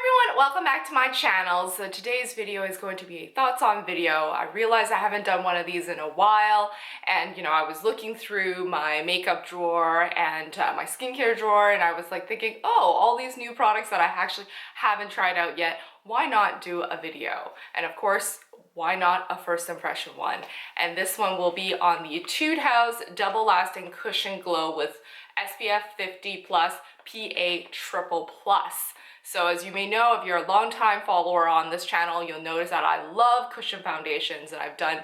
Everyone, welcome back to my channel. So today's video is going to be a thoughts on video. I realized I haven't done one of these in a while, and I was looking through my makeup drawer and my skincare drawer, and I was like thinking, oh, all these new products that I actually haven't tried out yet, why not do a video? And of course, why not a first impression one? And this one will be on the Etude House Double Lasting Cushion Glow with SPF 50 plus PA triple plus. So as you may know, if you're a long-time follower on this channel, you'll notice that I love cushion foundations, and I've done,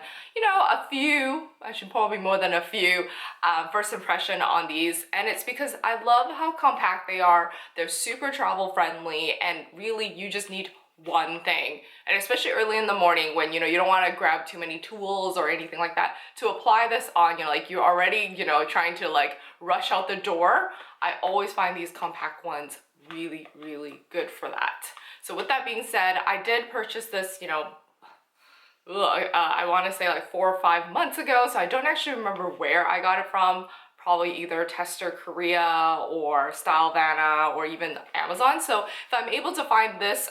a few, actually probably more than a few, first impression on these. And it's because I love how compact they are. They're super travel friendly, and really you just need one thing. And especially early in the morning when, you don't want to grab too many tools or anything like that, to apply this on, like you're already, trying to like rush out the door. I always find these compact ones really, really good for that. So with that being said, I did purchase this, I want to say like 4 or 5 months ago, so I don't actually remember where I got it from. Probably either Tester Korea or Stylevana or even Amazon. So if I'm able to find this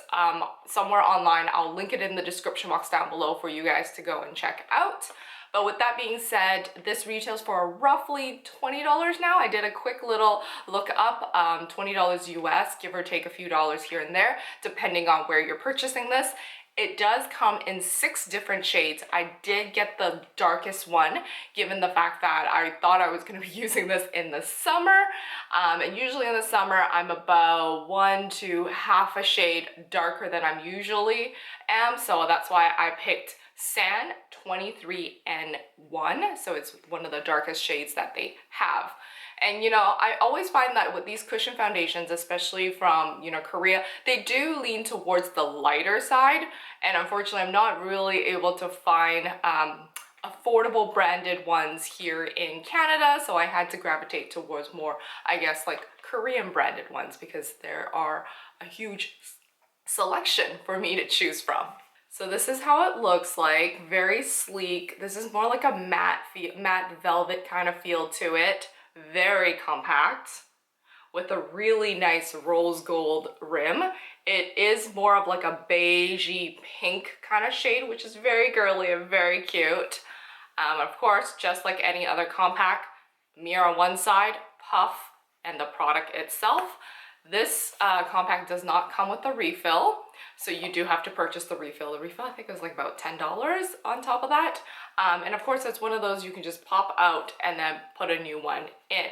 somewhere online, I'll link it in the description box down below for you guys to go and check out. But with that being said, this retails for roughly $20 now. I did a quick little look up, $20 US, give or take a few dollars here and there, depending on where you're purchasing this. It does come in 6 different shades. I did get the darkest one, given the fact that I thought I was going to be using this in the summer. And usually in the summer, I'm about 1 to half a shade darker than I'm usually am. So that's why I picked Sand 23N1. So it's one of the darkest shades that they have. And I always find that with these cushion foundations, especially from Korea, they do lean towards the lighter side, and unfortunately I'm not really able to find affordable branded ones here in Canada, so I had to gravitate towards more, I guess, like Korean branded ones, because there are a huge selection for me to choose from. So this is how it looks like, very sleek. This is more like a matte velvet kind of feel to it. Very compact with a really nice rose gold rim. It is more of like a beigey pink kind of shade, which is very girly and very cute. Of course, just like any other compact, mirror on one side, puff, and the product itself. This compact does not come with a refill, so you do have to purchase the refill. The refill, I think, is like about $10 on top of that. And of course, it's one of those you can just pop out and then put a new one in.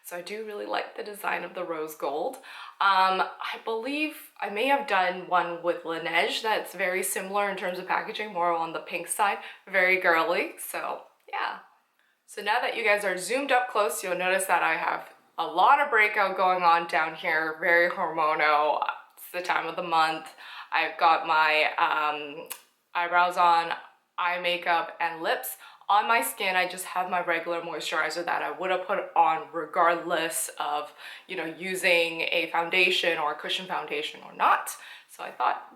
So I do really like the design of the rose gold. I believe I may have done one with Laneige that's very similar in terms of packaging, more on the pink side, very girly. So yeah. So now that you guys are zoomed up close, you'll notice that I have a lot of breakout going on down here, very hormonal. It's the time of the month. I've got my eyebrows on, eye makeup, and lips. On my skin, I just have my regular moisturizer that I would have put on regardless of, using a foundation or a cushion foundation or not. So I thought,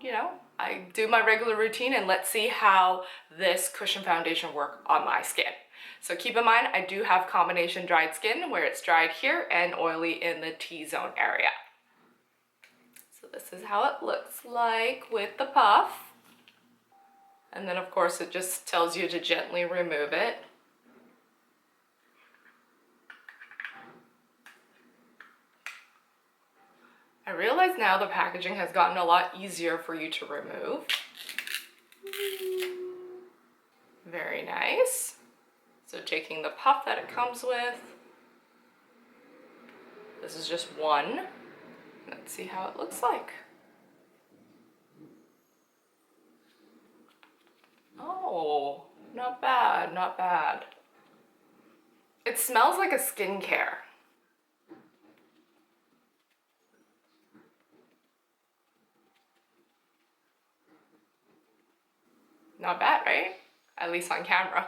I do my regular routine, and let's see how this cushion foundation works on my skin. So keep in mind, I do have combination dried skin where it's dried here and oily in the T-zone area. So this is how it looks like with the puff. And then of course it just tells you to gently remove it. I realize now the packaging has gotten a lot easier for you to remove. Very nice. So taking the puff that it comes with, this is just one. Let's see how it looks like. Oh, not bad, not bad. It smells like a skincare. Not bad, right? At least on camera.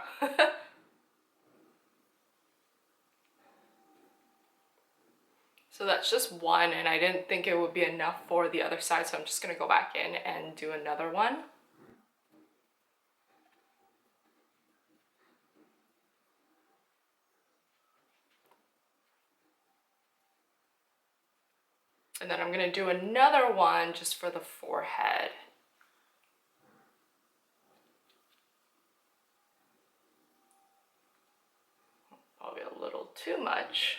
So that's just one, and I didn't think it would be enough for the other side, so I'm just gonna go back in and do another one. And then I'm gonna do another one just for the forehead. Probably a little too much.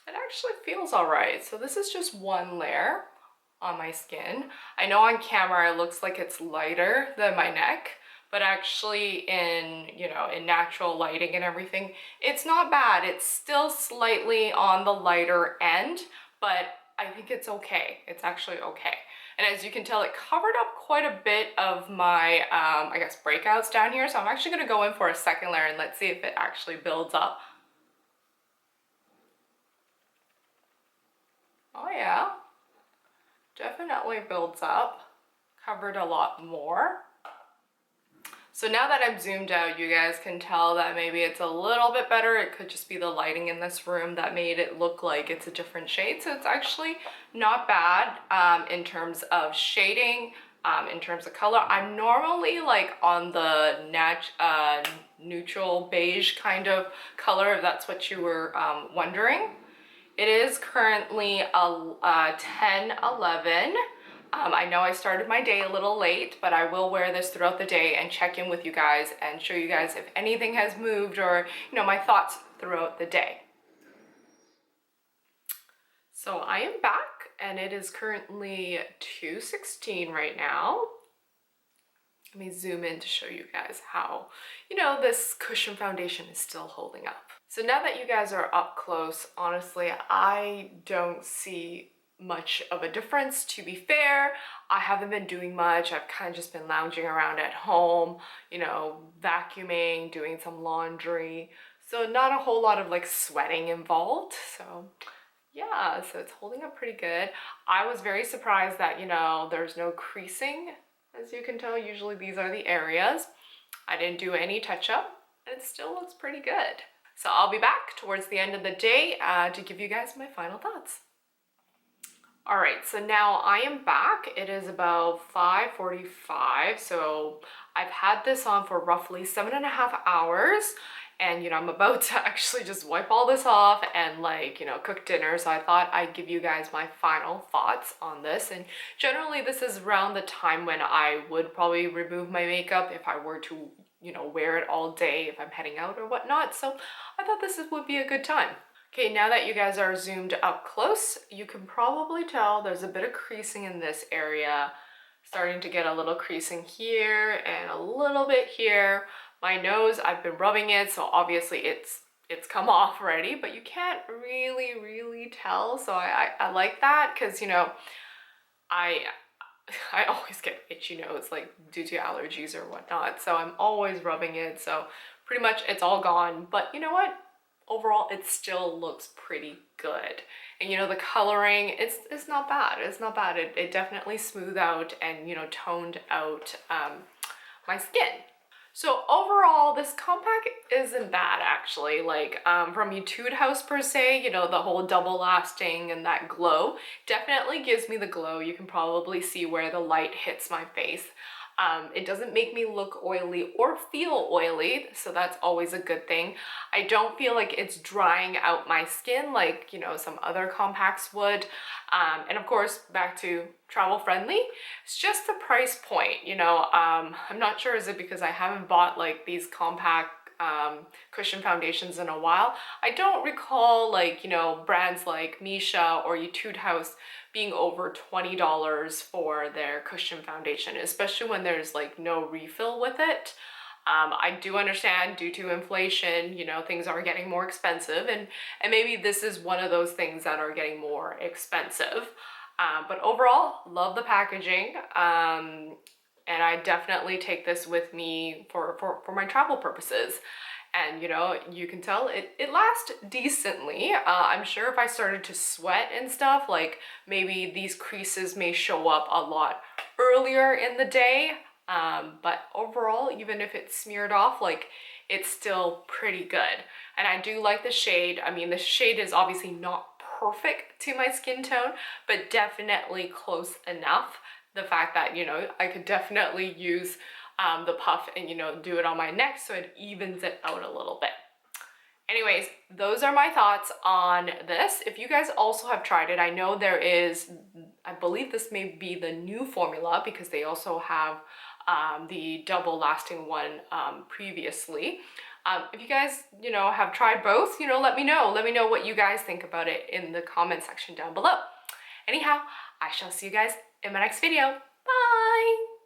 It actually feels all right. So this is just one layer on my skin. I know on camera it looks like it's lighter than my neck, but actually in, you know, in natural lighting and everything, it's not bad. It's still slightly on the lighter end, but I think it's okay. It's actually okay. And as you can tell, it covered up quite a bit of my, I guess, breakouts down here. So I'm actually gonna go in for a second layer and let's see if it actually builds up. Oh yeah, definitely builds up, covered a lot more. So now that I'm zoomed out, you guys can tell that maybe it's a little bit better. It could just be the lighting in this room that made it look like it's a different shade. So it's actually not bad in terms of shading, in terms of color. I'm normally like on the neutral beige kind of color, if that's what you were wondering. It is currently 10:11. I know I started my day a little late, but I will wear this throughout the day and check in with you guys and show you guys if anything has moved or, you know, my thoughts throughout the day. So I am back and it is currently 2:16 right now. Let me zoom in to show you guys how, you know, this cushion foundation is still holding up. So now that you guys are up close, honestly, I don't see much of a difference. To be fair, I haven't been doing much. I've kind of just been lounging around at home, you know, vacuuming, doing some laundry. So not a whole lot of like sweating involved. So yeah, so it's holding up pretty good. I was very surprised that, you know, there's no creasing. As you can tell, usually these are the areas. I didn't do any touch up and it still looks pretty good. So I'll be back towards the end of the day to give you guys my final thoughts. All right, so now I am back. It is about 5:45. So I've had this on for roughly 7.5 hours. And, you know, I'm about to actually just wipe all this off and like, you know, cook dinner. So I thought I'd give you guys my final thoughts on this. And generally this is around the time when I would probably remove my makeup if I were to, you know, wear it all day if I'm heading out or whatnot. So I thought would be a good time. Okay, now that you guys are zoomed up close, you can probably tell there's a bit of creasing in this area, starting to get a little creasing here and a little bit here. My nose, I've been rubbing it, so obviously it's come off already, but you can't really tell. So I like that because, you know, I always get itchy nose, like due to allergies or whatnot. So I'm always rubbing it. So pretty much it's all gone. But you know what? Overall, it still looks pretty good. And you know, the coloring, it's not bad. It's not bad. It definitely smoothed out and, you know, toned out my skin. So overall, this compact isn't bad actually. Like from Etude House per se, you know, the whole double lasting and that glow definitely gives me the glow. You can probably see where the light hits my face. It doesn't make me look oily or feel oily, so that's always a good thing. I don't feel like it's drying out my skin like, you know, some other compacts would. And of course, back to travel friendly, it's just the price point, you know. I'm not sure, is it because I haven't bought like these compact cushion foundations in a while. I don't recall like, you know, brands like Misha or Etude House being over $20 for their cushion foundation, especially when there's like no refill with it. I do understand due to inflation, you know, things are getting more expensive and maybe this is one of those things that are getting more expensive. But overall, love the packaging. And I definitely take this with me for my travel purposes. And you know, you can tell it lasts decently. I'm sure if I started to sweat and stuff, like maybe these creases may show up a lot earlier in the day. But overall, even if it's smeared off, like it's still pretty good. And I do like the shade. I mean, the shade is obviously not perfect to my skin tone, but definitely close enough. The fact that, you know, I could definitely use the puff and, you know, do it on my neck so it evens it out a little bit. Anyways, those are my thoughts on this. If you guys also have tried it, I know there is, I believe this may be the new formula because they also have the double lasting one previously. If you guys, you know, have tried both, you know, let me know. Let me know what you guys think about it in the comment section down below. Anyhow, I shall see you guys in my next video. Bye!